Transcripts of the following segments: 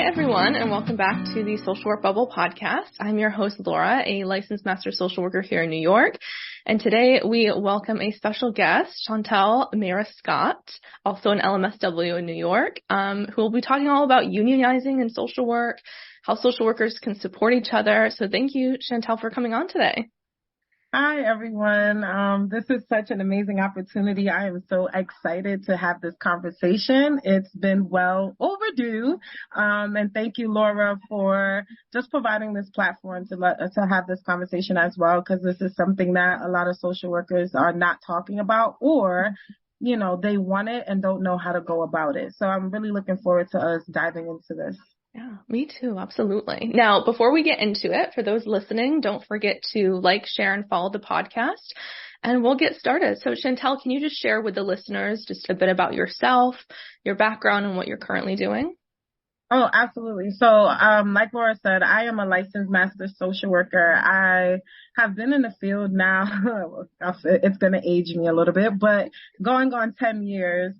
everyone, and welcome back to the Social Work Bubble podcast. I'm your host, Laura, a licensed master social worker here in New York. And today we welcome a special guest, Shantel Mayris-Scott, also an LMSW in New York, who will be talking all about unionizing in social work, how social workers can support each other. So thank you, Shantel, for coming on today. Hi, everyone. This is such an amazing opportunity. I am so excited to have this conversation. It's been well overdue. And thank you, Laura, for just providing this platform to have this conversation as well, because this is something that a lot of social workers are not talking about, or, you know, they want it and don't know how to go about it. So I'm really looking forward to us diving into this. Yeah, me too. Absolutely. Now, before we get into it, for those listening, don't forget to like, share, and follow the podcast, and we'll get started. So, Shantel, can you just share with the listeners just a bit about yourself, your background, and what you're currently doing? Oh, absolutely. So, like Laura said, I am a licensed master social worker. I have been in the field now, it's going to age me a little bit, but going on 10 years.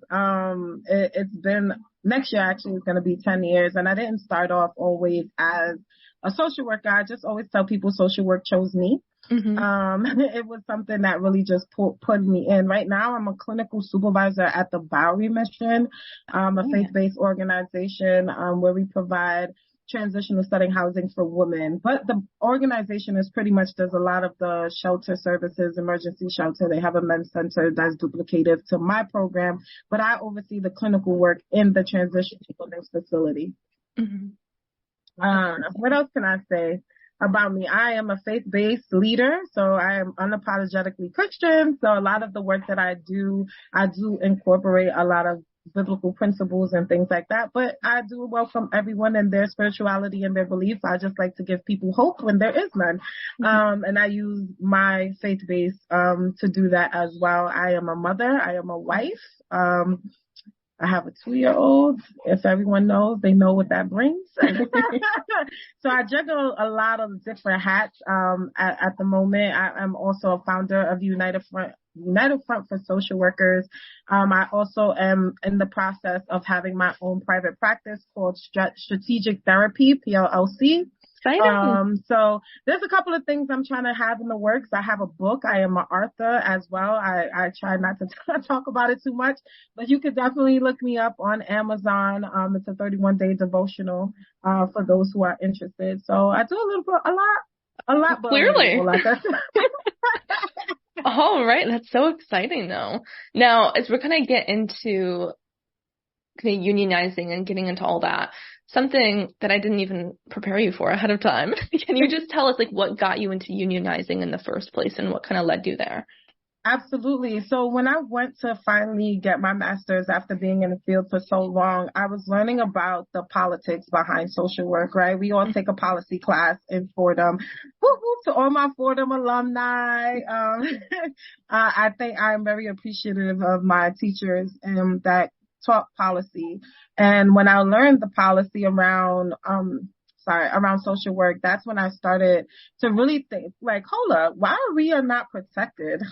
It's been, next year actually is going to be 10 years. And I didn't start off always as a social worker. I just always tell people social work chose me. Mm-hmm. It was something that really just put me in. Right now, I'm a clinical supervisor at the Bowery Mission, a faith-based organization where we provide transitional setting housing for women. But the organization is pretty much does a lot of the shelter services, emergency shelter. They have a men's center that's duplicative to my program, but I oversee the clinical work in the transitional living facility. Mm-hmm. What else can I say about me? I am a faith-based leader, so I am unapologetically Christian. So a lot of the work that I do incorporate a lot of biblical principles and things like that. But I do welcome everyone in their spirituality and their belief. I just like to give people hope when there is none. And I use my faith base to do that as well. I am a mother. I am a wife. I have a 2-year-old. If everyone knows, they know what that brings. So I juggle a lot of different hats at the moment. I am also a founder of United Front for Social Workers. I also am in the process of having my own private practice called Strategic Therapy, PLLC. So there's a couple of things I'm trying to have in the works. I have a book. I am an author as well. I try not to talk about it too much, but you could definitely look me up on Amazon. It's a 31-day devotional for those who are interested. So I do a lot. Clearly. Oh, right. That's so exciting, though. Now, as we're going to get into kind of unionizing and getting into all that, something that I didn't even prepare you for ahead of time. Can you just tell us, like, what got you into unionizing in the first place and what kind of led you there? Absolutely. So when I went to finally get my master's after being in the field for so long, I was learning about the politics behind social work, right? We all take a policy class in Fordham. Whoop, whoop, to all my Fordham alumni. I think I'm very appreciative of my teachers that taught policy. And when I learned the policy around social work, that's when I started to really think, like, hold up, why are we not protected?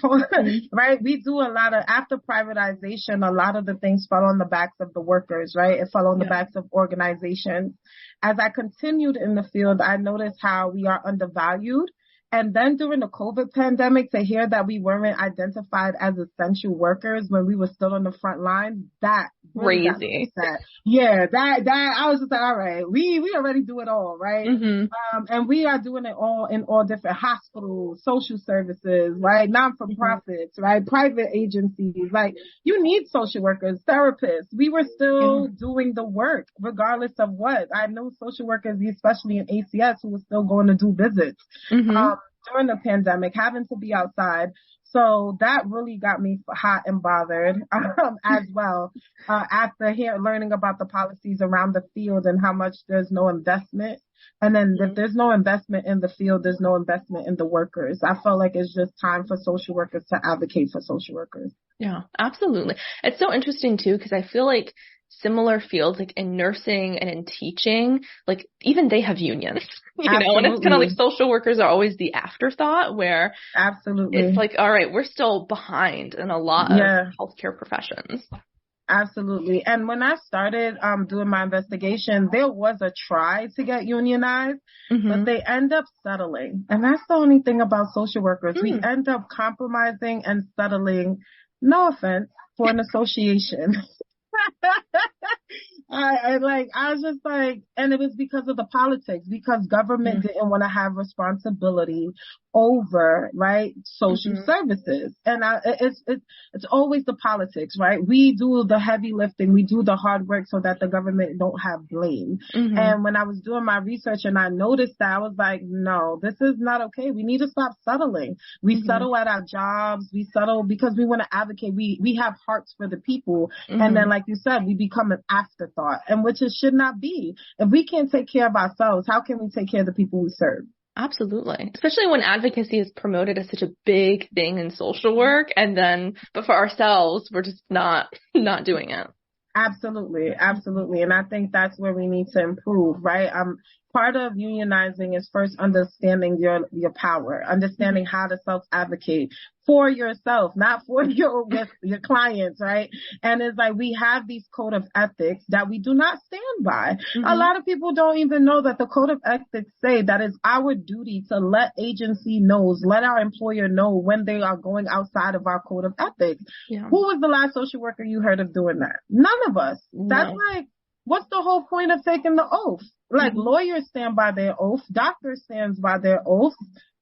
Right? We do a lot of, after privatization, a lot of the things fell on the backs of the workers, right? It fell on the backs of organizations. As I continued in the field, I noticed how we are undervalued. And then during the COVID pandemic, to hear that we weren't identified as essential workers when we were still on the front line, that really crazy. Yeah, that I was just like, all right, we already do it all, right? Mm-hmm. And we are doing it all in all different hospitals, social services, right? Non-for-profits, right? Private agencies. Like, you need social workers, therapists. We were still doing the work regardless of what. I know social workers, especially in ACS, who were still going to do visits. Mm-hmm. During the pandemic, having to be outside. So that really got me hot and bothered as well. After learning about the policies around the field and how much there's no investment. And then if there's no investment in the field, there's no investment in the workers. I felt like it's just time for social workers to advocate for social workers. Yeah, absolutely. It's so interesting, too, because I feel like similar fields, like in nursing and in teaching, like even they have unions, you know, and it's kind of like social workers are always the afterthought where it's like, all right, we're still behind in a lot of healthcare professions. Absolutely. And when I started doing my investigation, there was a try to get unionized, but they end up settling. And that's the only thing about social workers. We end up compromising and settling, no offense, for an association. I was just like, and it was because of the politics, because government didn't want to have responsibility over, right, social services. And it's always the politics, right? We do the heavy lifting, we do the hard work so that the government don't have blame. And when I was doing my research and I noticed that, I was like, no, this is not okay. We need to stop settling. We settle at our jobs. We settle because we want to advocate. We have hearts for the people. And then, like you said, we become an afterthought, and which it should not be. If we can't take care of ourselves, how can we take care of the people we serve? Absolutely. Especially when advocacy is promoted as such a big thing in social work, but for ourselves, we're just not doing it. Absolutely. Absolutely. And I think that's where we need to improve, right? Part of unionizing is first understanding your power, understanding how to self-advocate for yourself, not for your clients, right? And it's like we have these code of ethics that we do not stand by. A lot of people don't even know that the code of ethics say that it's our duty to let let our employer know when they are going outside of our code of ethics. Yeah. Who was the last social worker you heard of doing that? None of us. No. That's like, what's the whole point of taking the oath? Like lawyers stand by their oath, doctors stands by their oath.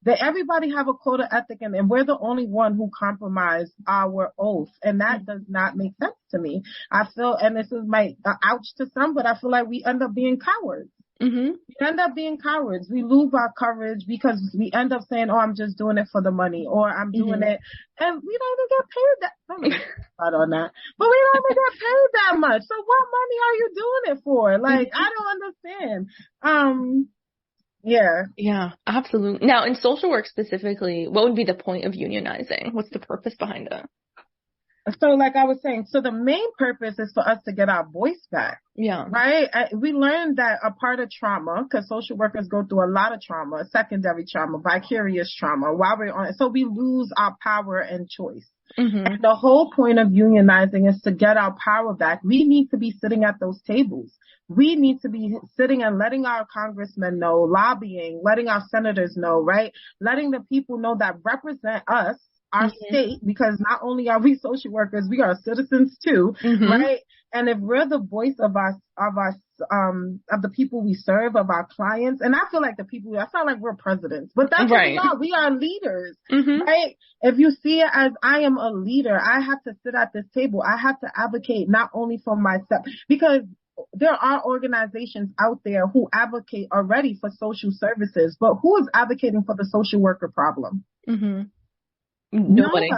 Everybody have a code of ethic, and we're the only one who compromise our oath, and that does not make sense to me. I feel, and this is my ouch to some, but I feel like we end up being cowards. We end up being cowards. We lose our courage because we end up saying, "Oh, I'm just doing it for the money," or "I'm doing it," and we don't even get paid that. On that, but we don't even get paid that much. So what money are you doing it for? Like, I don't understand. Yeah, absolutely. Now, in social work specifically, what would be the point of unionizing? What's the purpose behind it? So like I was saying, so the main purpose is for us to get our voice back. Yeah. Right? We learned that a part of trauma, because social workers go through a lot of trauma, secondary trauma, vicarious trauma, while we're on it. So we lose our power and choice. And the whole point of unionizing is to get our power back. We need to be sitting at those tables. We need to be sitting and letting our congressmen know, lobbying, letting our senators know, right? Letting the people know that represent us, our state, because not only are we social workers, we are citizens too, right? And if we're the voice of the people we serve, of our clients, and I feel like the people, I sound like we're presidents, but that's what we are. We are leaders, right? If you see it as I am a leader, I have to sit at this table. I have to advocate not only for myself, because there are organizations out there who advocate already for social services, but who is advocating for the social worker problem? Nobody.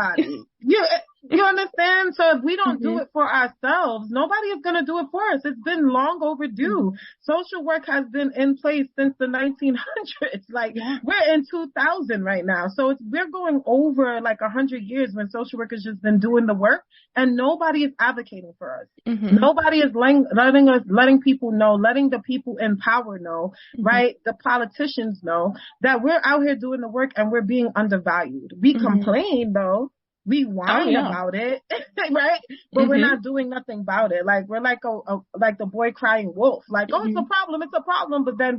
You understand? So if we don't do it for ourselves, nobody is going to do it for us. It's been long overdue. Social work has been in place since the 1900s. Like we're in 2000 right now. So we're going over like 100 years when social workers just been doing the work and nobody is advocating for us. Nobody is letting people know, letting the people in power know, right? The politicians know that we're out here doing the work and we're being undervalued. We complain though. We whine about it, right? But we're not doing nothing about it. Like we're like like the boy crying wolf. Like, oh, it's a problem. But then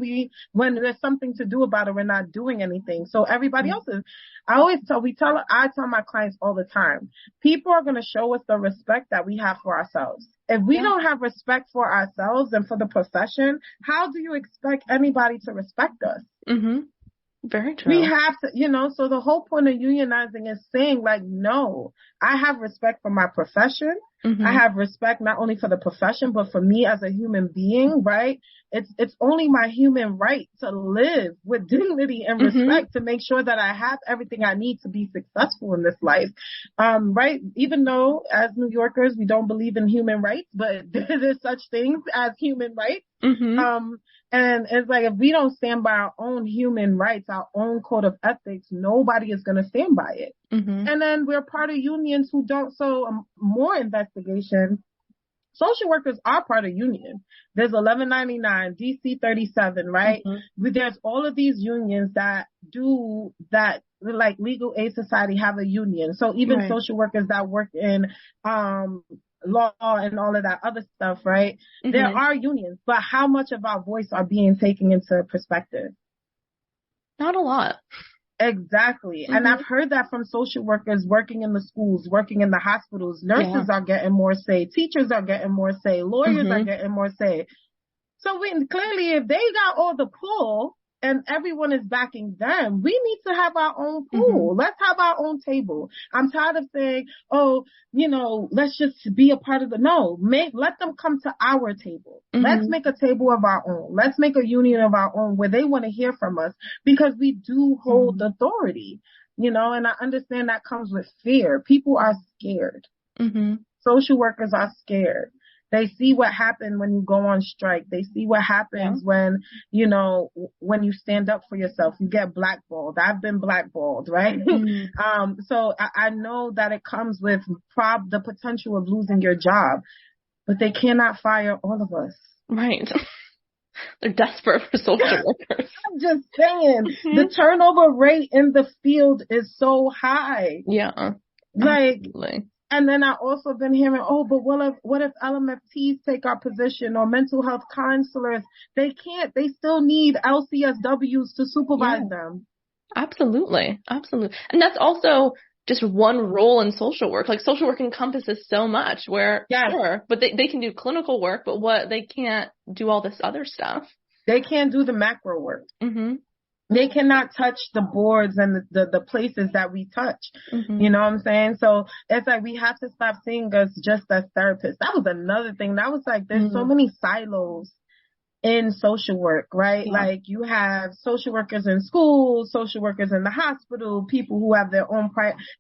when there's something to do about it, we're not doing anything. So everybody else is. I tell my clients all the time, people are going to show us the respect that we have for ourselves. If we don't have respect for ourselves and for the profession, how do you expect anybody to respect us? Very true. We have to, so the whole point of unionizing is saying like, no, I have respect for my profession. I have respect not only for the profession, but for me as a human being, right? It's only my human right to live with dignity and respect, to make sure that I have everything I need to be successful in this life. Right? Even though as New Yorkers, we don't believe in human rights, but there's such things as human rights. And it's like, if we don't stand by our own human rights, our own code of ethics, nobody is going to stand by it. And then we're part of unions who don't. So more investigation. Social workers are part of union. There's 1199, DC 37, right? There's all of these unions that do that, like Legal Aid Society have a union. So even social workers that work in law and all of that other stuff, right? There Mm-hmm. are unions, but how much of our voice are being taken into perspective? Not a lot. Exactly. And Mm-hmm. I've heard that from social workers working in the schools, working in the hospitals. Yeah. Nurses are getting more say. Teachers are getting more say. Lawyers are Mm-hmm. getting more say. So clearly, if they got all the pull and everyone is backing them, we need to have our own Mm-hmm. pool. Let's have our own table. I'm tired of saying, oh, let's just be a part of no, let them come to our table. Let's Mm-hmm. make a table of our own. Let's make a union of our own where they want to hear from us because we do hold Mm-hmm. authority, and I understand that comes with fear. People are scared. Mm-hmm. Social workers are scared. They see what happened when you go on strike. They see what Yeah. happens when you stand up for yourself, you get blackballed. I've been blackballed, right? Mm-hmm. So I know that it comes with the potential of losing your job, but they cannot fire all of us. Right. They're desperate for social workers. I'm just saying, Mm-hmm. the turnover rate in the field is so high. Yeah. Like, Absolutely. and then I also been hearing, oh, but what if LMFTs take our position or mental health counselors? They can't. They still need LCSWs to supervise Yeah. them. Absolutely. Absolutely. And that's also just one role in social work. Like social work encompasses so much where, Yes. sure, but they can do clinical work, but they can't do all this other stuff. They can't do the macro work. Mm-hmm. They cannot touch the boards and the places that we touch. Mm-hmm. You know what I'm saying? So it's like we have to stop seeing us just as therapists. That was another thing. That was like, there's so many silos in social work, right? Yeah. Like you have social workers in schools, social workers in the hospital, people who have their own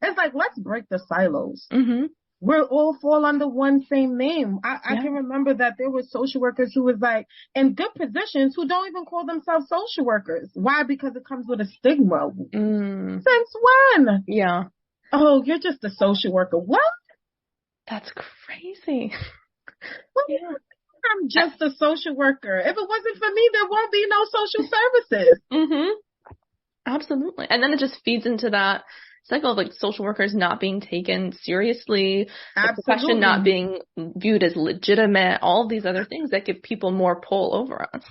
it's like, let's break the silos. Mm-hmm. We're all fall under one same name. I can remember that there were social workers who was like in good positions who don't even call themselves social workers. Why? Because it comes with a stigma. Since when? Yeah. Oh, you're just a social worker. What? That's crazy. Yeah. I'm just a social worker. If it wasn't for me, there won't be no social services. Mm-hmm. Absolutely. And then it just feeds into that cycle of like social workers not being taken seriously, the profession not being viewed as legitimate, all these other things that give people more pull over us.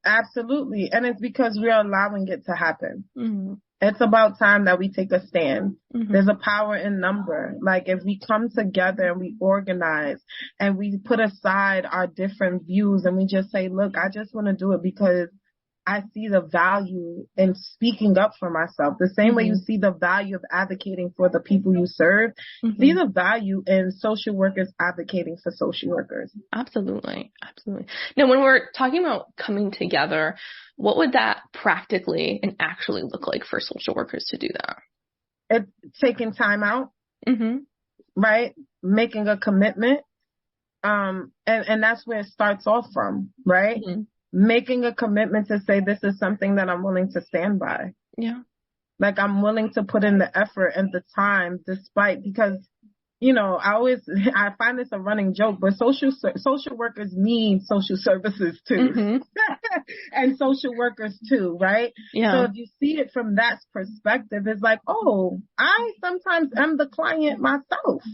Absolutely. And it's because we're allowing it to happen. Mm-hmm. It's about time that we take a stand. Mm-hmm. There's a power in number. Like if we come together and we organize and we put aside our different views and we just say, look, I just want to do it because I see the value in speaking up for myself. The same way you see the value of advocating for the people you serve, see the value in social workers advocating for social workers. Absolutely. Absolutely. Now, when we're talking about coming together, what would that practically and actually look like for social workers to do that? It's taking time out, right? Making a commitment. And that's where it starts off from, right? Making a commitment to say, this is something that I'm willing to stand by. Yeah. Like I'm willing to put in the effort and the time because, I find this a running joke, but social workers need social services too. And social workers too, right? Yeah. So if you see it from that perspective, it's like, oh, I sometimes am the client myself.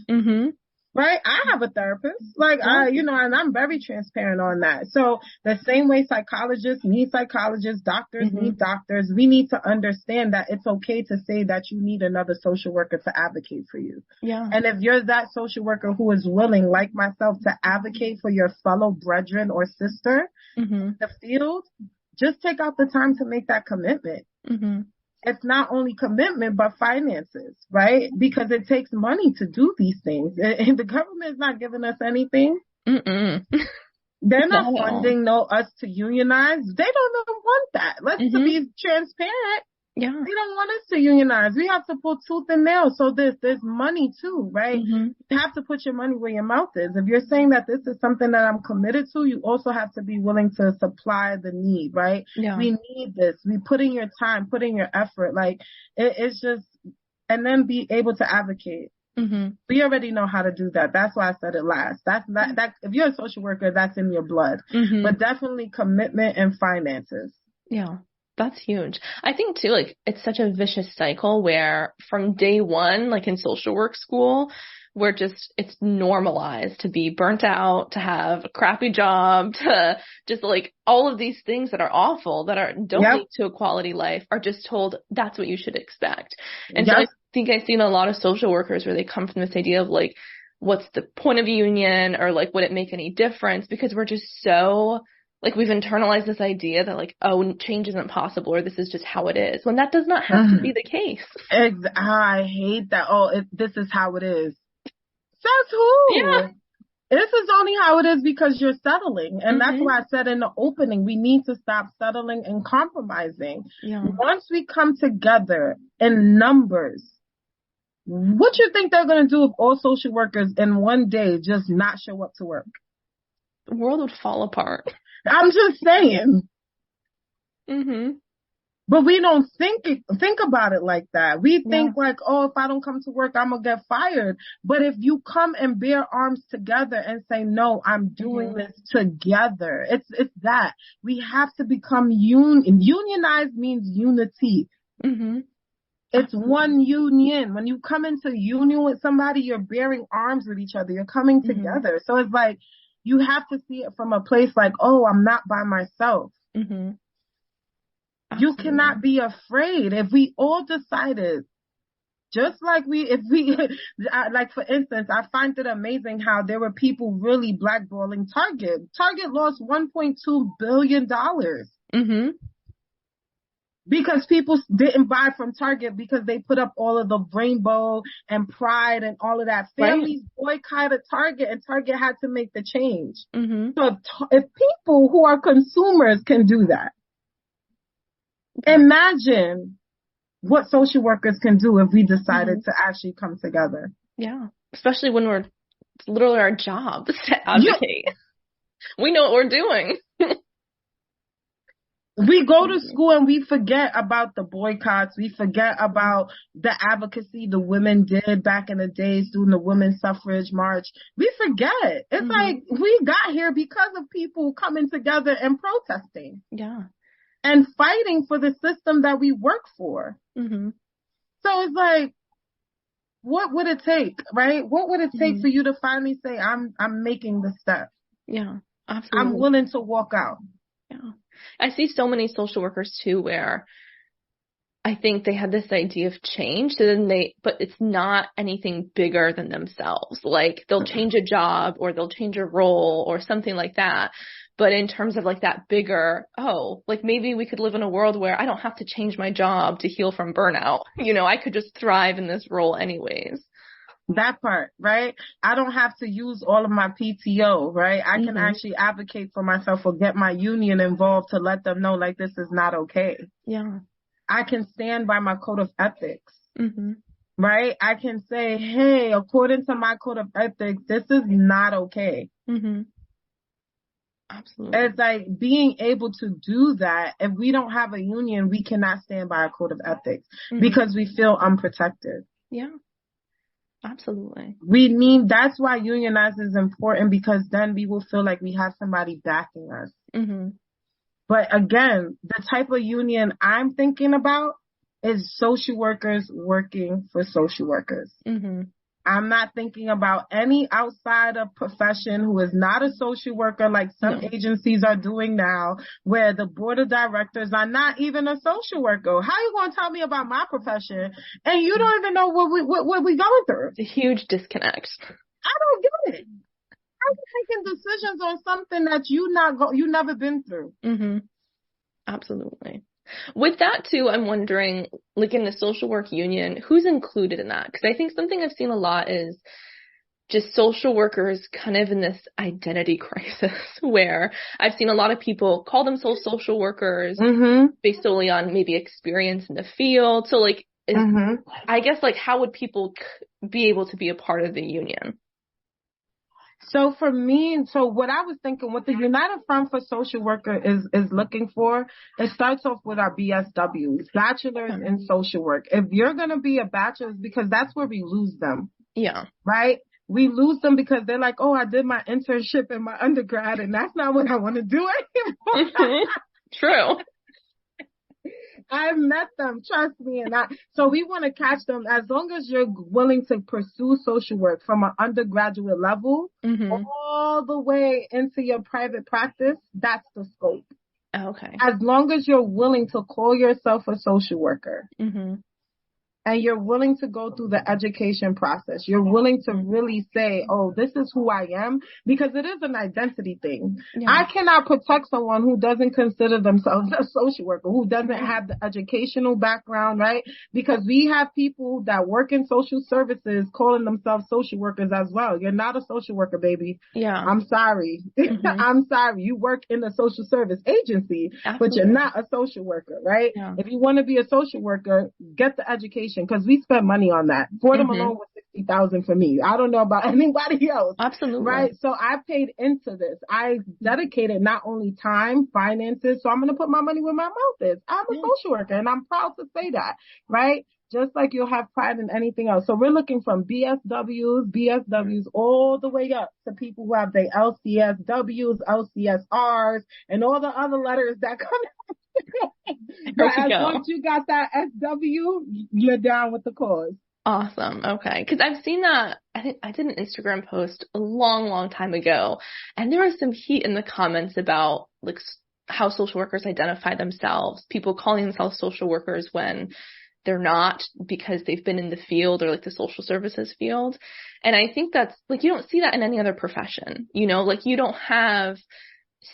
Right? I have a therapist. Like, and I'm very transparent on that. So the same way psychologists need psychologists, doctors need doctors, we need to understand that it's okay to say that you need another social worker to advocate for you. Yeah. And if you're that social worker who is willing, like myself, to advocate for your fellow brethren or sister in the field, just take out the time to make that commitment. It's not only commitment, but finances, right? Because it takes money to do these things. And the government's not giving us anything. They're not funding us to unionize. They don't want that. Let's be transparent. Yeah. They don't want us to unionize. We have to pull tooth and nail. So there's money too, right? You have to put your money where your mouth is. If you're saying that this is something that I'm committed to, you also have to be willing to supply the need, right? Yeah. We need this. We put in your time, put in your effort. Like it's just, and then be able to advocate. We already know how to do that. That's why I said it last. That if you're a social worker, that's in your blood. But definitely commitment and finances. Yeah. That's huge. I think too, like it's such a vicious cycle where from day one, like in social work school, it's normalized to be burnt out, to have a crappy job, to just like all of these things that are awful, don't lead to a quality life, are just told that's what you should expect. And so I think I've seen a lot of social workers where they come from this idea of like, what's the point of a union, or like, would it make any difference? Because we're just so like, we've internalized this idea that like, oh, change isn't possible, or this is just how it is, when that does not have to be the case. I hate that. Oh, this is how it is. Says who? Yeah. This is only how it is because you're settling. And that's why I said in the opening, we need to stop settling and compromising. Yeah. Once we come together in numbers, what you think they're going to do if all social workers in one day just not show up to work? The world would fall apart. I'm just saying. Mm-hmm. But we don't think about it like that. We think like, oh, if I don't come to work, I'm going to get fired. But if you come and bear arms together and say, no, I'm doing this together. It's that. We have to become unionize means unity. Mm-hmm. It's one union. When you come into union with somebody, you're bearing arms with each other. You're coming together. So it's like, you have to see it from a place like, oh, I'm not by myself. Mm-hmm. You cannot be afraid. If we all decided, just like like for instance, I find it amazing how there were people really blackballing Target. Target lost $1.2 billion. Mm-hmm. Because people didn't buy from Target because they put up all of the rainbow and pride and all of that. Families boycotted Target, and Target had to make the change. Mm-hmm. So if people who are consumers can do that, imagine what social workers can do if we decided to actually come together. Yeah. Especially when it's literally our job to advocate. We know what we're doing. We go to school and we forget about the boycotts. We forget about the advocacy the women did back in the days during the women's suffrage march. We forget. It's like we got here because of people coming together and protesting. Yeah. And fighting for the system that we work for. Mm-hmm. So it's like, what would it take, right? What would it take for you to finally say, I'm making the step? Yeah, absolutely. I'm willing to walk out. Yeah. I see so many social workers too, where I think they have this idea of change, but it's not anything bigger than themselves. Like they'll change a job or they'll change a role or something like that. But in terms of like that bigger, like maybe we could live in a world where I don't have to change my job to heal from burnout. I could just thrive in this role anyways. That part, right? I don't have to use all of my PTO, right? I can actually advocate for myself or get my union involved to let them know like this is not okay. Yeah. I can stand by my code of ethics, right? I can say, hey, according to my code of ethics, this is not okay. Mm-hmm. Absolutely. It's like being able to do that. If we don't have a union, we cannot stand by a code of ethics because we feel unprotected. Yeah. Absolutely. That's why unionize is important, because then we will feel like we have somebody backing us. Mm-hmm. But again, the type of union I'm thinking about is social workers working for social workers. Mm-hmm. I'm not thinking about any outside of profession who is not a social worker like some agencies are doing now, where the board of directors are not even a social worker. How you going to tell me about my profession and you don't even know what we going through? It's a huge disconnect. I don't get it. How are you making decisions on something that you never been through? Mm-hmm. Absolutely. With that too, I'm wondering, like in the social work union, who's included in that? Because I think something I've seen a lot is just social workers kind of in this identity crisis, where I've seen a lot of people call themselves social workers based solely on maybe experience in the field. So like, I guess like how would people be able to be a part of the union? So for me, what I was thinking, what the United Front for Social Worker is looking for, it starts off with our BSWs, bachelors in social work. If you're going to be a bachelor, because that's where we lose them. Yeah. Right? We lose them because they're like, oh, I did my internship in my undergrad and that's not what I want to do anymore. True. I've met them, trust me. So we want to catch them as long as you're willing to pursue social work from an undergraduate level all the way into your private practice. That's the scope. Okay. As long as you're willing to call yourself a social worker. And you're willing to go through the education process. You're willing to really say, oh, this is who I am, because it is an identity thing. Yeah. I cannot protect someone who doesn't consider themselves a social worker, who doesn't have the educational background, right? Because we have people that work in social services calling themselves social workers as well. You're not a social worker, baby. Yeah. I'm sorry. I'm sorry. You work in a social service agency, but you're not a social worker, right? Yeah. If you want to be a social worker, get the education. Because we spend money on that. Fordham alone was $60,000 for me. I don't know about anybody else. Absolutely. Right. So I paid into this. I dedicated not only time, finances. So I'm going to put my money where my mouth is. I'm a social worker and I'm proud to say that. Right. Just like you'll have pride in anything else. So we're looking from BSWs, all the way up to people who have their LCSWs, LCSRs, and all the other letters that come out. But as long as you got that SW, you're down with the cause. Awesome. Okay. Because I've seen that. I did an Instagram post a long time ago, and there was some heat in the comments about like how social workers identify themselves, people calling themselves social workers when they're not, because they've been in the field or like the social services field. And I think that's like, you don't see that in any other profession, you know, like you don't have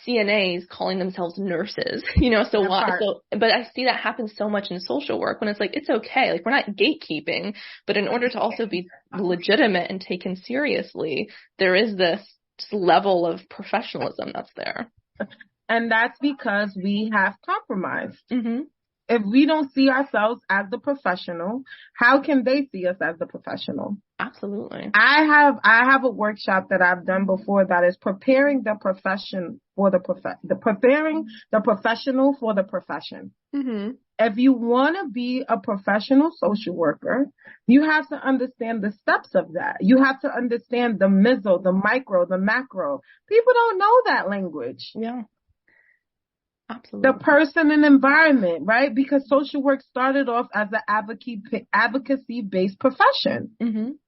CNAs calling themselves nurses, you know, so why? So, but I see that happen so much in social work when it's like, it's okay. Like we're not gatekeeping, but in order to also be legitimate and taken seriously, there is this level of professionalism that's there. And that's because we have compromised. If we don't see ourselves as the professional, how can they see us as the professional? Absolutely. I have a workshop that I've done before that is preparing the profession for preparing the professional for the profession. If you want to be a professional social worker, you have to understand the steps of that. You have to understand the meso, the micro, the macro. People don't know that language. Yeah. Absolutely. The person and environment, right? Because social work started off as an advocacy-based profession.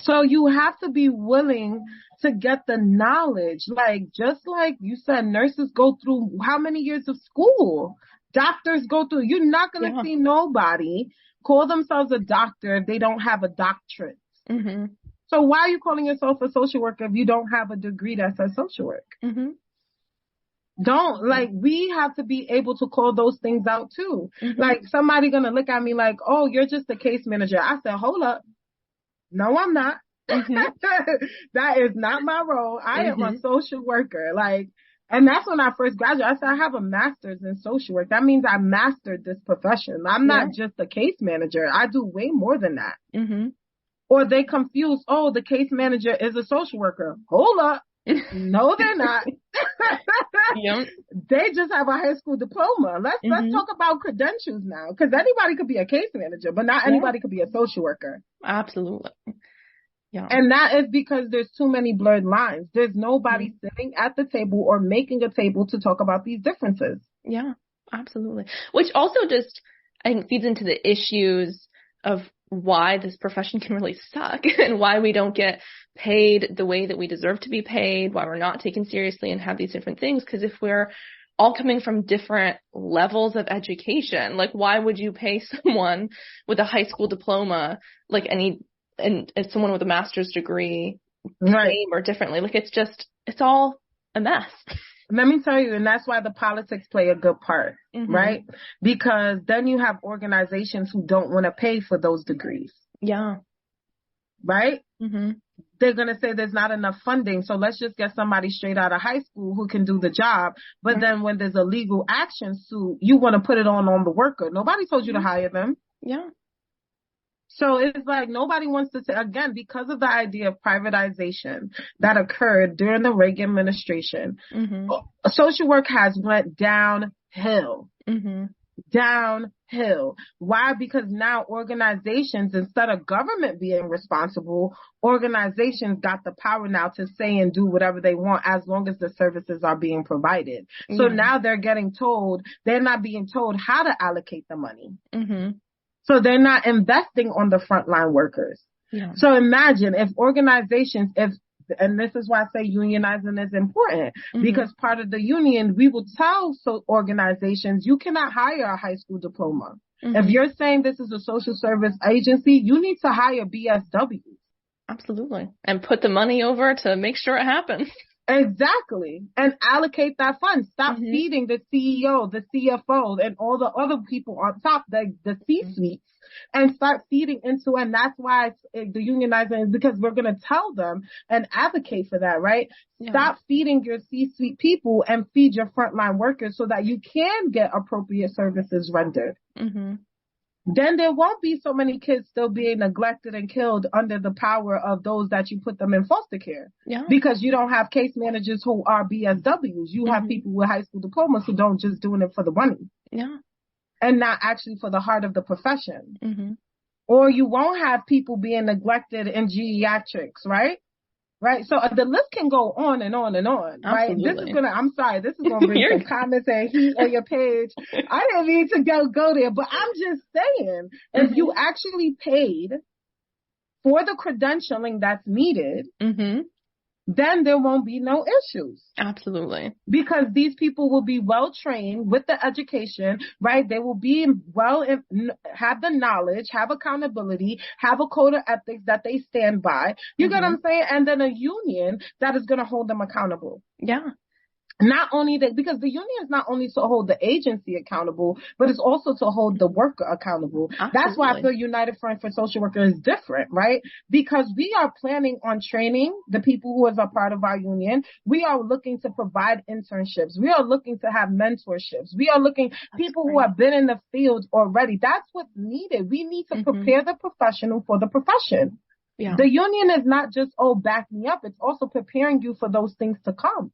So you have to be willing to get the knowledge. Like, just like you said, nurses go through how many years of school? Doctors go through. You're not going to see nobody call themselves a doctor if they don't have a doctorate. So why are you calling yourself a social worker if you don't have a degree that says social work? Don't, like, we have to be able to call those things out too. Like, somebody gonna look at me like, oh, you're just a case manager. I said, hold up. No, I'm not. That is not my role. I am a social worker. Like, and that's when I first graduated. I said, I have a master's in social work. That means I mastered this profession. I'm not just a case manager. I do way more than that. Or they confuse, oh, the case manager is a social worker. Hold up. No, they're not. They just have a high school diploma. Let's talk about credentials now, because anybody could be a case manager, but not anybody could be a social worker. Absolutely. Yeah. And that is because there's too many blurred lines. There's nobody sitting at the table or making a table to talk about these differences. Yeah, absolutely. Which also just, I think, feeds into the issues of why this profession can really suck and why we don't get paid the way that we deserve to be paid, why we're not taken seriously and have these different things. Because if we're all coming from different levels of education, like why would you pay someone with a high school diploma like and someone with a master's degree same or differently? Like it's all a mess. Let me tell you, and that's why the politics play a good part, right? Because then you have organizations who don't want to pay for those degrees. Yeah. Right? They're going to say there's not enough funding, so let's just get somebody straight out of high school who can do the job. But then when there's a legal action suit, you want to put it on the worker. Nobody told you to hire them. Yeah. So it's like nobody wants to, again, because of the idea of privatization that occurred during the Reagan administration, social work has went downhill. downhill. Why? Because now organizations, instead of government being responsible, organizations got the power now to say and do whatever they want as long as the services are being provided. So now they're getting told, they're not being told how to allocate the money. So they're not investing on the frontline workers. So imagine if organizations, and this is why I say unionizing is important, because part of the union, we will tell organizations, you cannot hire a high school diploma. If you're saying this is a social service agency, you need to hire BSWs. Absolutely. And put the money over to make sure it happens. Exactly. And allocate that fund. Stop feeding the CEO, the CFO, and all the other people on top, the C-suites, and start feeding into, and that's why the unionizing is, because we're going to tell them and advocate for that, right? Stop feeding your C-suite people and feed your frontline workers so that you can get appropriate services rendered. Then there won't be so many kids still being neglected and killed under the power of those that you put them in foster care. Because you don't have case managers who are BSWs. You have people with high school diplomas who don't just doing it for the money. And not actually for the heart of the profession. Or you won't have people being neglected in geriatrics, right? Right. So the list can go on and on and on. Right. This is I'm sorry, this is gonna bring some comments and heat on your page. I didn't mean to go there, but I'm just saying, if you actually paid for the credentialing that's needed, then there won't be no issues. Absolutely. Because these people will be well trained with the education, right? They will be have the knowledge, have accountability, have a code of ethics that they stand by. You get what I'm saying? And then a union that is going to hold them accountable. Not only that, because the union is not only to hold the agency accountable, but it's also to hold the worker accountable. That's why I feel United Front for Social Workers is different, right? Because we are planning on training the people who is a part of our union. We are looking to provide internships. We are looking to have mentorships. We are looking people who have been in the field already. That's what's needed. We need to prepare the professional for the profession. The union is not just, back me up. It's also preparing you for those things to come.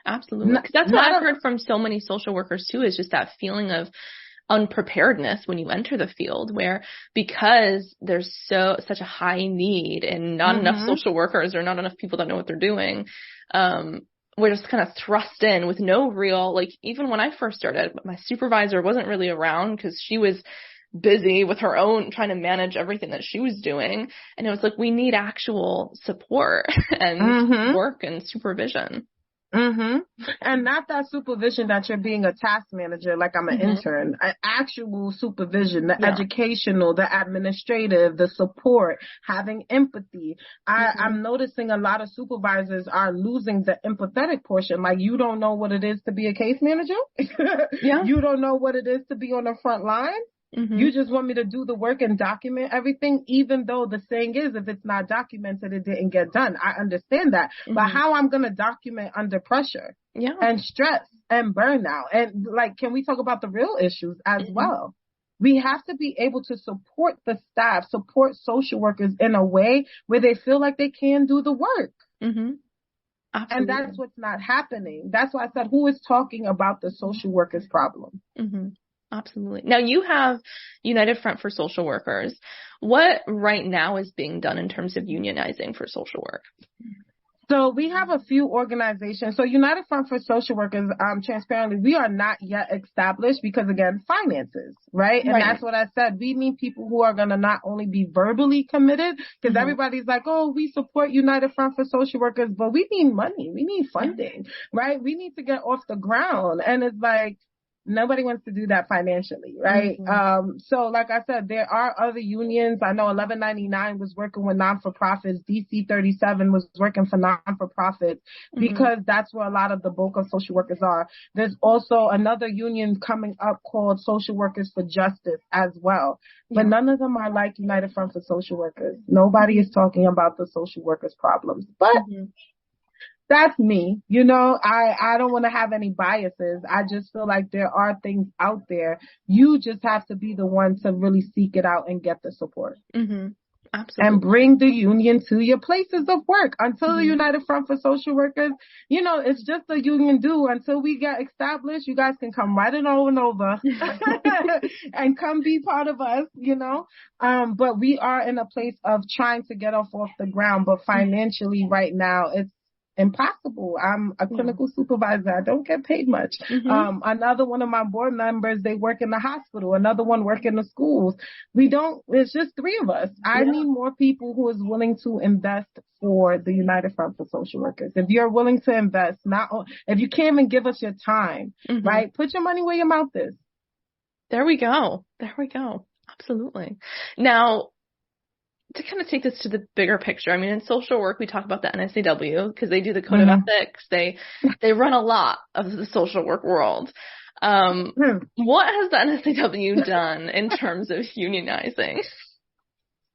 Absolutely. Because that's what I've heard from so many social workers too, is just that feeling of unpreparedness when you enter the field, where because there's such a high need and not enough social workers or not enough people that know what they're doing, we're just kind of thrust in with no real, like, even when I first started, my supervisor wasn't really around because she was busy with her own, trying to manage everything that she was doing. And it was like, we need actual support and work and supervision. And not that supervision that you're being a task manager, like I'm an intern, an actual supervision, the educational, the administrative, the support, having empathy. I'm noticing a lot of supervisors are losing the empathetic portion. Like, you don't know what it is to be a case manager. You don't know what it is to be on the front line. You just want me to do the work and document everything, even though the saying is, if it's not documented, it didn't get done. I understand that. But how I'm going to document under pressure and stress and burnout? And, like, can we talk about the real issues as well? We have to be able to support the staff, support social workers in a way where they feel like they can do the work. Absolutely. And that's what's not happening. That's why I said, who is talking about the social workers problem? Absolutely. Now, you have United Front for Social Workers. What right now is being done in terms of unionizing for social work? So we have a few organizations. So United Front for Social Workers, transparently, we are not yet established because, again, finances, right? And that's what I said. We need people who are going to not only be verbally committed, because everybody's like, we support United Front for Social Workers, but we need money. We need funding, right? We need to get off the ground. And it's like, nobody wants to do that financially, right? So like I said, there are other unions. I know 1199 was working with non-for-profits. DC 37 was working for non-for-profits because that's where a lot of the bulk of social workers are. There's also another union coming up called Social Workers for Justice as well. But none of them are like United Front for Social Workers. Nobody is talking about the social workers' problems. But that's me. You know, I don't want to have any biases. I just feel like there are things out there. You just have to be the one to really seek it out and get the support. Absolutely. and bring the union to your places of work. Until the United Front for Social Workers, it's just a union do. Until we get established, you guys can come right on over and come be part of us, But we are in a place of trying to get off the ground, but financially right now it's impossible. I'm a clinical supervisor. I don't get paid much. Another one of my board members, they work in the hospital. Another one work in the schools. It's just three of us. I need more people who is willing to invest for the United Front for Social Workers. If you're willing to invest, if you can't even give us your time, right? Put your money where your mouth is. There we go. Absolutely. Now, to kind of take this to the bigger picture, I mean, in social work, we talk about the NSAW because they do the code of ethics. They run a lot of the social work world. What has the NSAW done in terms of unionizing?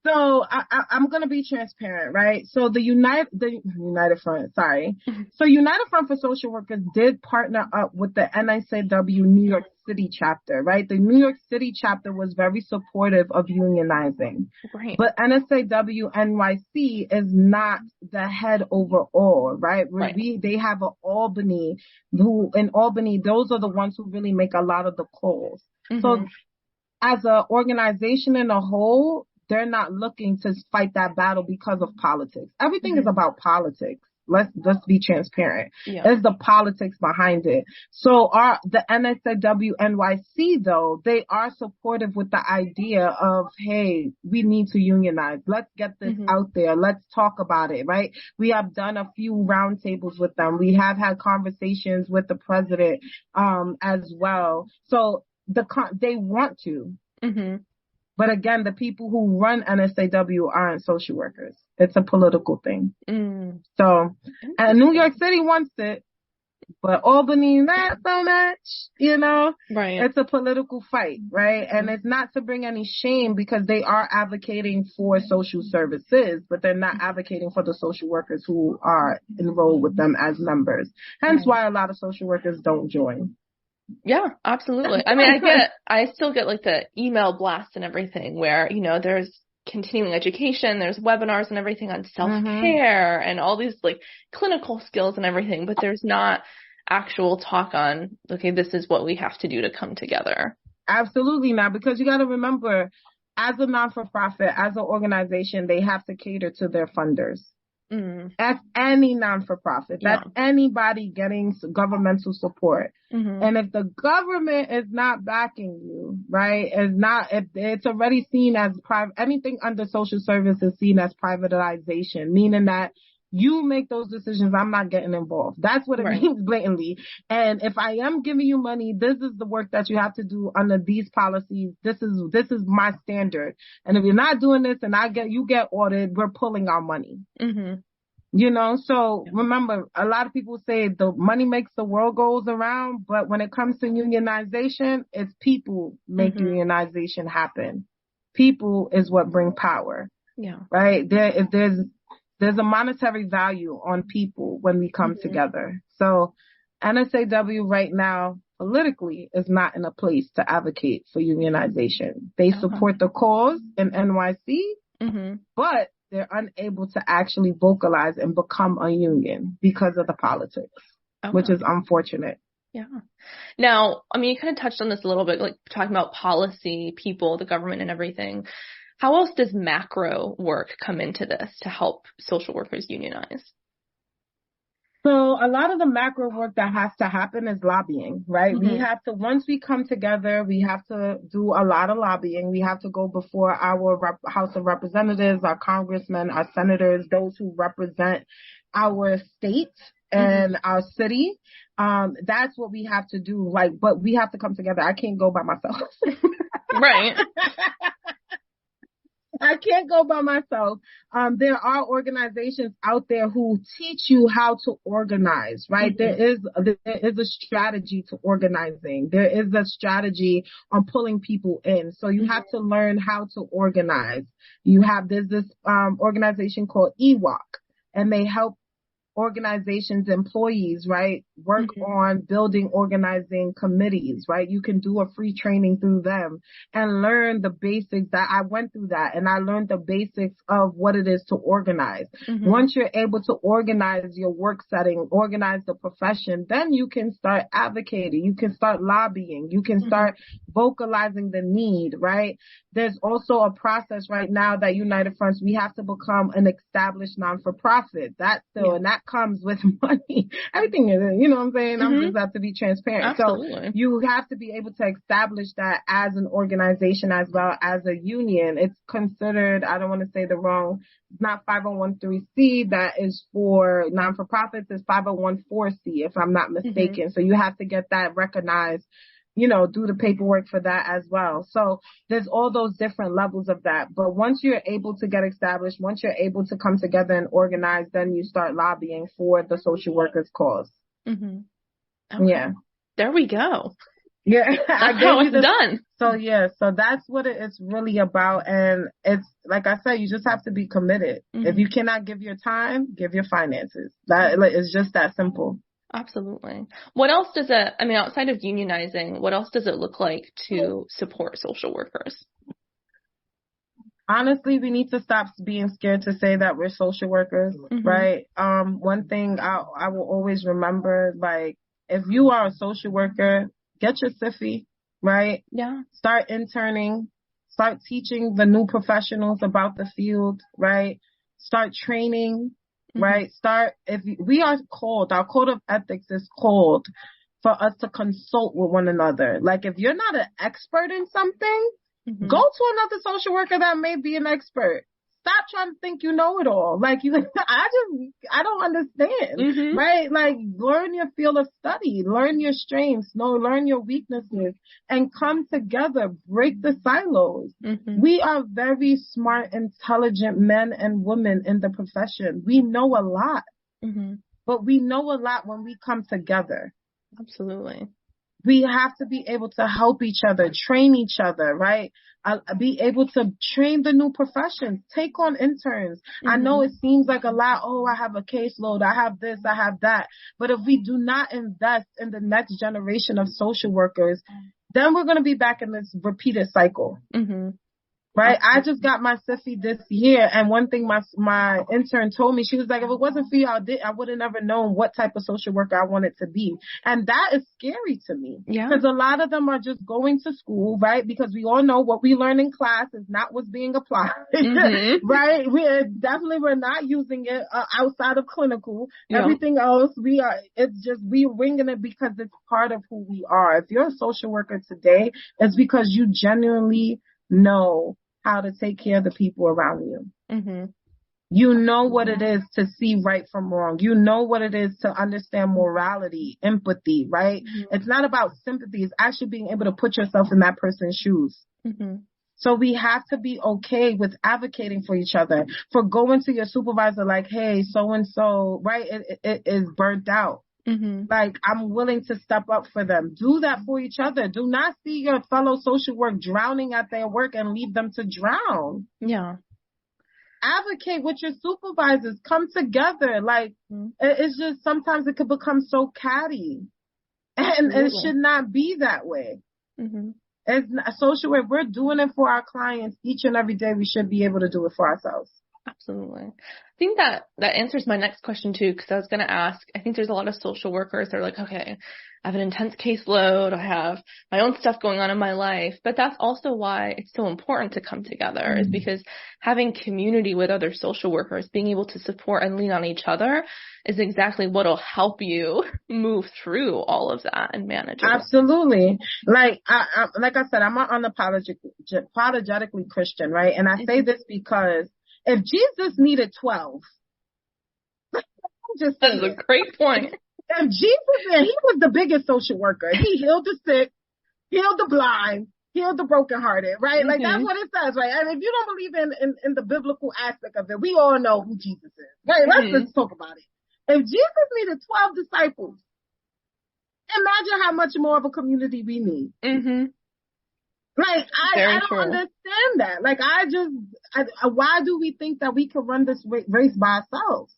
So I'm going to be transparent, right? So the United Front, sorry. So United Front for Social Workers did partner up with the NSAW New York City chapter, right? The New York City chapter was very supportive of unionizing. Right. But NSAW NYC is not the head overall, right? They have an Albany, in Albany, those are the ones who really make a lot of the calls. So as an organization in a whole, they're not looking to fight that battle because of politics. Everything is about politics. Let's be transparent. It's the politics behind it. So the NSAW NYC, though, they are supportive with the idea of, hey, we need to unionize. Let's get this out there. Let's talk about it, right? We have done a few roundtables with them. We have had conversations with the president as well. So they want to. But again, the people who run NSAW aren't social workers. It's a political thing. So, and New York City wants it, but Albany, not so much, Right. It's a political fight, right? And it's not to bring any shame because they are advocating for social services, but they're not advocating for the social workers who are enrolled with them as members. Hence why a lot of social workers don't join. Yeah, absolutely. I mean, I still get like the email blast and everything where, there's continuing education, there's webinars and everything on self-care and all these like clinical skills and everything, but there's not actual talk on, okay, this is what we have to do to come together. Absolutely not, because you got to remember, as a non-for-profit, as an organization, they have to cater to their funders. That's any non-for-profit. That's anybody getting governmental support. And if the government is not backing you, right, it's already seen as anything under social service is seen as privatization, meaning that you make those decisions. I'm not getting involved. That's what it means blatantly. And if I am giving you money, this is the work that you have to do under these policies. This is my standard. And if you're not doing this and you get audited, we're pulling our money. So remember, a lot of people say the money makes the world goes around, but when it comes to unionization, it's people make unionization happen. People is what bring power. Yeah. Right? There's a monetary value on people when we come together. So NSAW right now politically is not in a place to advocate for unionization. They support the cause in NYC, but they're unable to actually vocalize and become a union because of the politics, which is unfortunate. Yeah. Now, I mean, you kind of touched on this a little bit, like talking about policy, people, the government and everything. How else does macro work come into this to help social workers unionize? So a lot of the macro work that has to happen is lobbying, right? We have to, once we come together, we have to do a lot of lobbying. We have to go before our House of Representatives, our congressmen, our senators, those who represent our state and our city. That's what we have to do. But we have to come together. I can't go by myself. Right. I can't go by myself. There are organizations out there who teach you how to organize, right? There is a strategy to organizing. There is a strategy on pulling people in. So you have to learn how to organize. There's this organization called EWOC, and they help organizations' employees, right, work on building organizing committees, right? You can do a free training through them and learn the basics. That I went through that, and I learned the basics of what it is to organize. Once you're able to organize your work setting, organize the profession, then you can start advocating, you can start lobbying, you can start vocalizing the need, right? There's also a process right now that United Fronts, we have to become an established non-for-profit. That's still, and that comes with money. Everything is, you know what I'm saying? I'm just have to be transparent. Absolutely. So you have to be able to establish that as an organization as well as a union. It's considered, I don't want to say the wrong, it's not 501(c)(3) that is for non-for-profits. It's 501(c)(4) if I'm not mistaken. So you have to get that recognized, you know, do the paperwork for that as well. So there's all those different levels of that. But once you're able to get established, once you're able to come together and organize, then you start lobbying for the social workers cause. Okay. Yeah. There we go. Yeah. That's how it's done. So yeah, so that's what it's really about. And it's, like I said, you just have to be committed. If you cannot give your time, give your finances. That is just that simple. Absolutely. What else does it, I mean, outside of unionizing, what else does it look like to support social workers? Honestly, we need to stop being scared to say that we're social workers, right? One thing I will always remember, like, if you are a social worker, get your SIFI, right? Yeah. Start interning, start teaching the new professionals about the field, right? Start training, right? We are called, our code of ethics is called for us to consult with one another. Like, if you're not an expert in something, go to another social worker that may be an expert. Stop trying to think you know it all. Like, I don't understand, right? Like, learn your field of study, learn your strengths, learn your weaknesses, and come together, break the silos. We are very smart, intelligent men and women in the profession. We know a lot, but we know a lot when we come together. Absolutely. We have to be able to help each other, train each other, right? Be able to train the new professions, take on interns. I know it seems like a lot. Oh, I have a caseload. I have this, I have that. But if we do not invest in the next generation of social workers, then we're going to be back in this repeated cycle. Right? I just got my SIFI this year, and one thing my intern told me, she was like, if it wasn't for you, I would have never known what type of social worker I wanted to be. And that is scary to me. Yeah. Because a lot of them are just going to school, right? Because we all know what we learn in class is not what's being applied, right? We're not using it outside of clinical. Yeah. Everything else, we winging it because it's part of who we are. If you're a social worker today, it's because you genuinely know how to take care of the people around you. You know what it is to see right from wrong. You know what it is to understand morality, empathy, right? It's not about sympathy. It's actually being able to put yourself in that person's shoes. So we have to be okay with advocating for each other, for going to your supervisor like, hey, so-and-so, right, it is burnt out. Like, I'm willing to step up for them. Do that for each other. Do not see your fellow social work drowning at their work and leave them to drown. Yeah. Advocate with your supervisors. Come together. Like, it's just sometimes it could become so catty. And it should not be that way. As social work, we're doing it for our clients each and every day. We should be able to do it for ourselves. Absolutely. I think that answers my next question too, because I was going to ask, I think there's a lot of social workers that are like, okay, I have an intense caseload. I have my own stuff going on in my life, but that's also why it's so important to come together is because having community with other social workers, being able to support and lean on each other is exactly what will help you move through all of that and manage it. Absolutely. Like I said, I'm unapologetically Christian, right? And I say this because if Jesus needed 12, I'm just saying. That's a great point. If Jesus, he was the biggest social worker. He healed the sick, healed the blind, healed the brokenhearted, right? Like, that's what it says, right? And if you don't believe in the biblical aspect of it, we all know who Jesus is, right? Let's just talk about it. If Jesus needed 12 disciples, imagine how much more of a community we need. Like, I don't understand that. Like, why do we think that we can run this race by ourselves?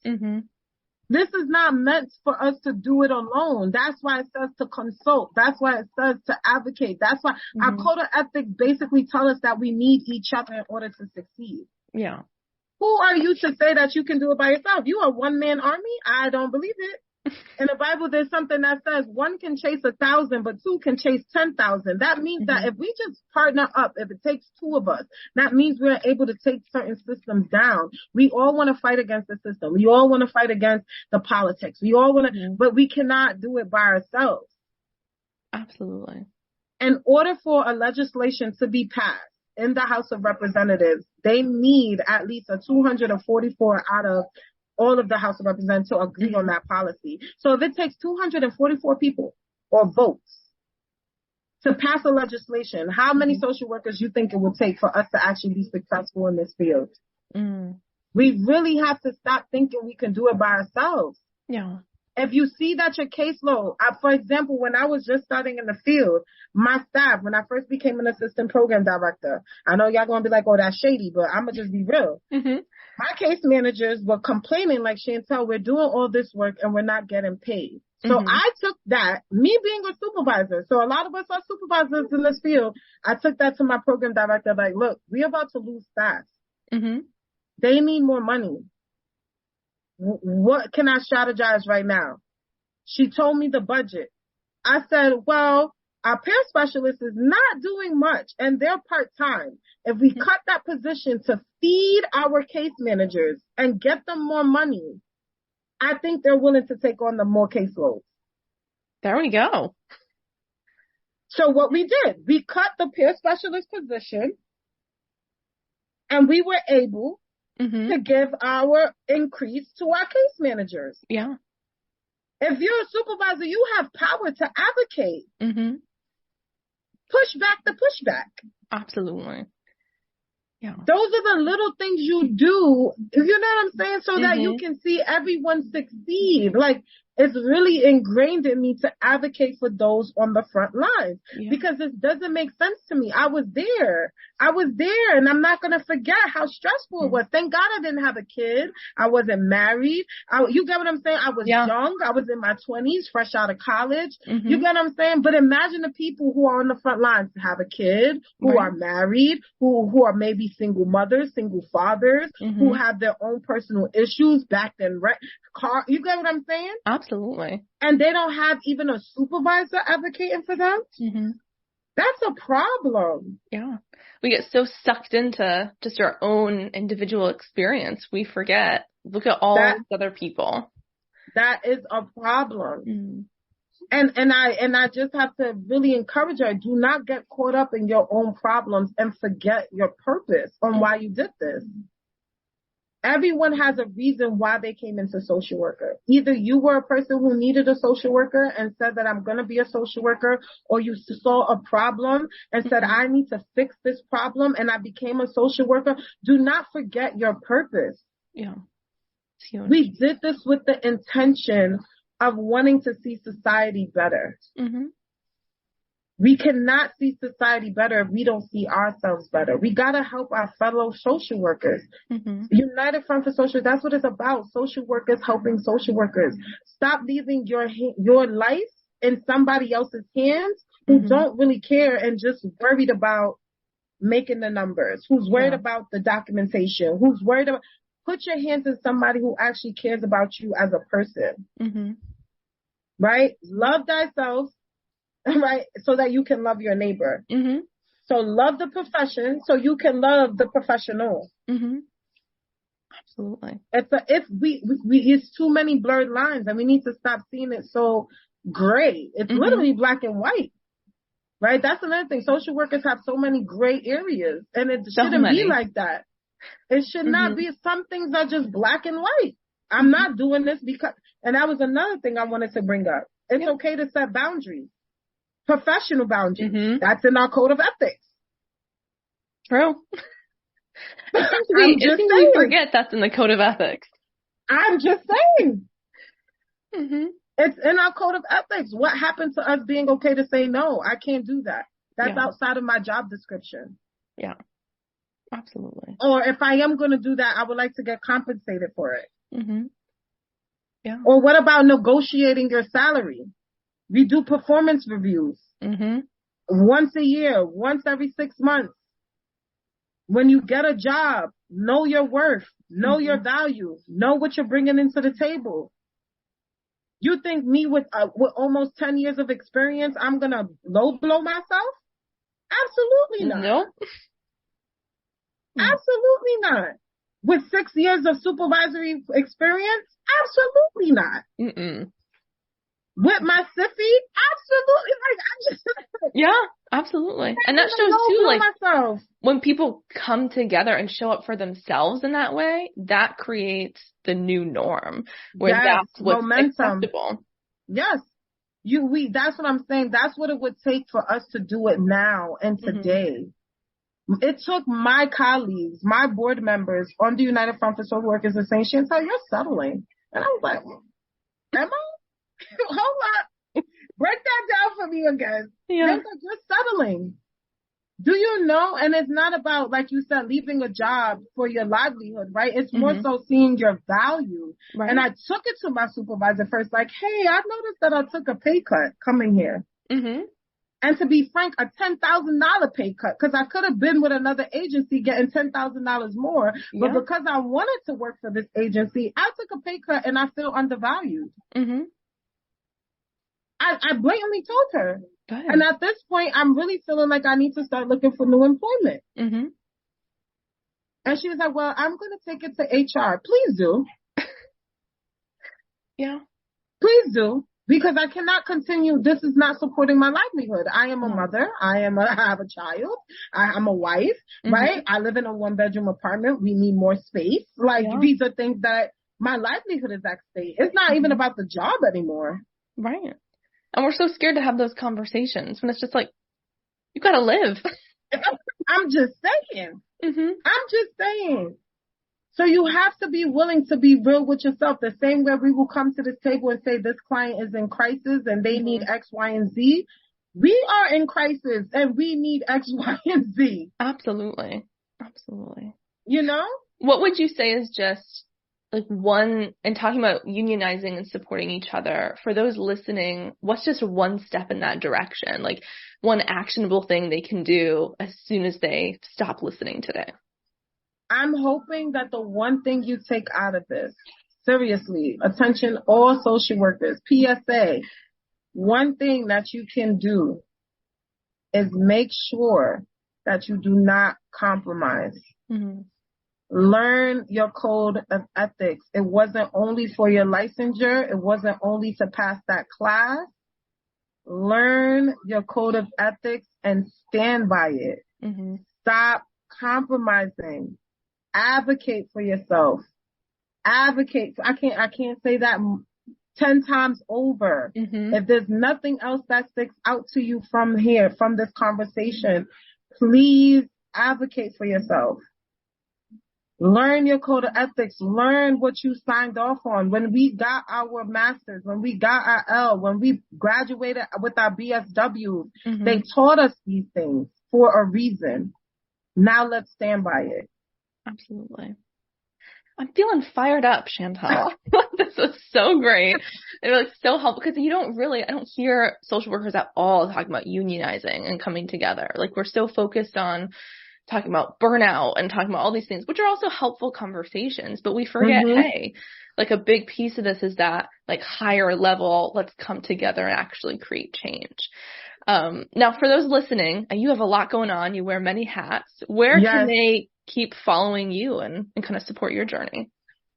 This is not meant for us to do it alone. That's why it says to consult. That's why it says to advocate. That's why our code of ethics basically tell us that we need each other in order to succeed. Yeah. Who are you to say that you can do it by yourself? You are a one-man army? I don't believe it. In the Bible, there's something that says one can chase 1,000, but two can chase 10,000. That means that if we just partner up, if it takes two of us, that means we're able to take certain systems down. We all want to fight against the system. We all want to fight against the politics. We all want to, but we cannot do it by ourselves. Absolutely. In order for a legislation to be passed in the House of Representatives, they need at least a 244 out of all of the House of Representatives to agree on that policy. So if it takes 244 people or votes to pass a legislation, how many social workers you think it would take for us to actually be successful in this field? We really have to stop thinking we can do it by ourselves. Yeah. If you see that your caseload, for example, when I was just starting in the field, my staff, when I first became an assistant program director, I know y'all going to be like, oh, that's shady, but I'm going to just be real. My case managers were complaining like, Shantel, we're doing all this work and we're not getting paid. So I took that, me being a supervisor. So a lot of us are supervisors in this field. I took that to my program director, like, look, we're about to lose staff. They need more money. What can I strategize right now? She told me the budget. I said, well, our peer specialist is not doing much and they're part-time. If we cut that position to feed our case managers and get them more money, I think they're willing to take on the more caseloads. There we go. So what we did, we cut the peer specialist position and we were able to give our increase to our case managers. Yeah. If you're a supervisor, you have power to advocate. Push back the pushback. Absolutely. Yeah. Those are the little things you do, you know what I'm saying, so that you can see everyone succeed. Like, it's really ingrained in me to advocate for those on the front lines because it doesn't make sense to me. I was there and I'm not going to forget how stressful it was. Thank God I didn't have a kid. I wasn't married. You get what I'm saying? I was young. I was in my 20s, fresh out of college. You get what I'm saying? But imagine the people who are on the front lines, have a kid, who are married, who are maybe single mothers, single fathers, who have their own personal issues back then. You get what I'm saying? Absolutely. And they don't have even a supervisor advocating for them? That's a problem. Yeah. We get so sucked into just our own individual experience. We forget, look at all these other people. That is a problem. And I just have to really encourage her, do not get caught up in your own problems and forget your purpose on why you did this. Everyone has a reason why they came into social worker. Either you were a person who needed a social worker and said that I'm going to be a social worker, or you saw a problem and said, I need to fix this problem, and I became a social worker. Do not forget your purpose. Yeah. We did this with the intention of wanting to see society better. We cannot see society better if we don't see ourselves better. We got to help our fellow social workers. United Front for Social, that's what it's about. Social workers helping social workers. Stop leaving your life in somebody else's hands who don't really care and just worried about making the numbers, who's worried about the documentation, who's worried about, put your hands in somebody who actually cares about you as a person. Right? Love thyself. Right, so that you can love your neighbor. So love the profession so you can love the professional. Absolutely. It's too many blurred lines, and we need to stop seeing it so gray. It's literally black and white. Right? That's another thing. Social workers have so many gray areas, and it shouldn't be like that. It should not be. Some things are just black and white. I'm not doing this because, and that was another thing I wanted to bring up. It's okay to set boundaries. Professional boundaries. That's in our code of ethics. True. It seems we forget that's in the code of ethics. I'm just saying. It's in our code of ethics. What happened to us being okay to say no? I can't do that. That's outside of my job description. Yeah, absolutely. Or if I am going to do that, I would like to get compensated for it. Yeah. Or what about negotiating your salary? We do performance reviews once a year, once every 6 months. When you get a job, know your worth, know your value, know what you're bringing into the table. You think me with almost 10 years of experience, I'm going to low blow myself? Absolutely not. Nope. Absolutely not. With 6 years of supervisory experience? Absolutely not. With my SIFI? Absolutely. Like, I just... Yeah, absolutely. And that shows too, like, myself. When people come together and show up for themselves in that way, that creates the new norm where that's what's acceptable. Yes. That's what I'm saying. That's what it would take for us to do it now and today. It took my colleagues, my board members on the United Front for Social Workers to say, Shantel, you're settling. And I was like, am I? Hold on. Break that down for me again. Yeah. Like, you're settling. Do you know? And it's not about, like you said, leaving a job for your livelihood, right? It's more so seeing your value. Right. And I took it to my supervisor first, like, hey, I noticed that I took a pay cut coming here. And to be frank, a $10,000 pay cut, because I could have been with another agency getting $10,000 more. But because I wanted to work for this agency, I took a pay cut and I feel undervalued. I blatantly told her. And at this point, I'm really feeling like I need to start looking for new employment. And she was like, well, I'm going to take it to HR. Please do. Please do. Because I cannot continue. This is not supporting my livelihood. I am a mother. I have a child. I'm a wife, right? I live in a 1-bedroom apartment. We need more space. Like, these are things that my livelihood is at stake. It's not even about the job anymore. Right. And we're so scared to have those conversations when it's just like, you got to live. I'm just saying. I'm just saying. So you have to be willing to be real with yourself. The same way we will come to this table and say this client is in crisis and they need X, Y, and Z. We are in crisis and we need X, Y, and Z. Absolutely. Absolutely. You know? What would you say is just like one, and talking about unionizing and supporting each other, for those listening, what's just one step in that direction? Like one actionable thing they can do as soon as they stop listening today? I'm hoping that the one thing you take out of this, seriously, attention all social workers, PSA, one thing that you can do is make sure that you do not compromise. Learn your code of ethics. It wasn't only for your licensure. It wasn't only to pass that class. Learn your code of ethics and stand by it. Stop compromising. Advocate for yourself. Advocate. I can't say that 10 times over. If there's nothing else that sticks out to you from here, from this conversation, please advocate for yourself. Learn your code of ethics. Learn what you signed off on. When we got our masters, when we got our L, when we graduated with our BSWs, they taught us these things for a reason. Now let's stand by it. Absolutely. I'm feeling fired up, Shantel. This was so great. It was so helpful because I don't hear social workers at all talking about unionizing and coming together. Like, we're so focused on talking about burnout and talking about all these things, which are also helpful conversations, but we forget, hey, like a big piece of this is that like higher level, let's come together and actually create change. Now for those listening, you have a lot going on. You wear many hats. Where can they keep following you and kind of support your journey?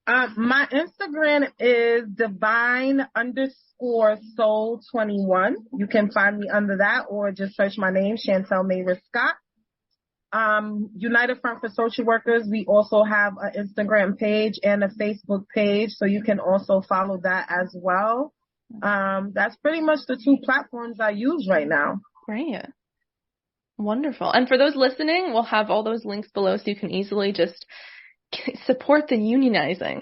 My Instagram is divine_soul21. You can find me under that or just search my name, Shantel Mayris-Scott. United Front for Social Workers, we also have an Instagram page and a Facebook page, so you can also follow that as well. That's pretty much the two platforms I use right now. Great. Wonderful. And for those listening, we'll have all those links below so you can easily just support the unionizing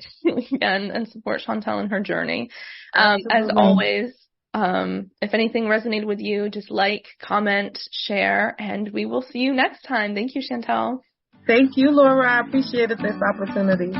and support Shantel in her journey. As always, if anything resonated with you, just like, comment, share, and we will see you next time. Thank you, Shantel. Thank you, Laura. I appreciated this opportunity.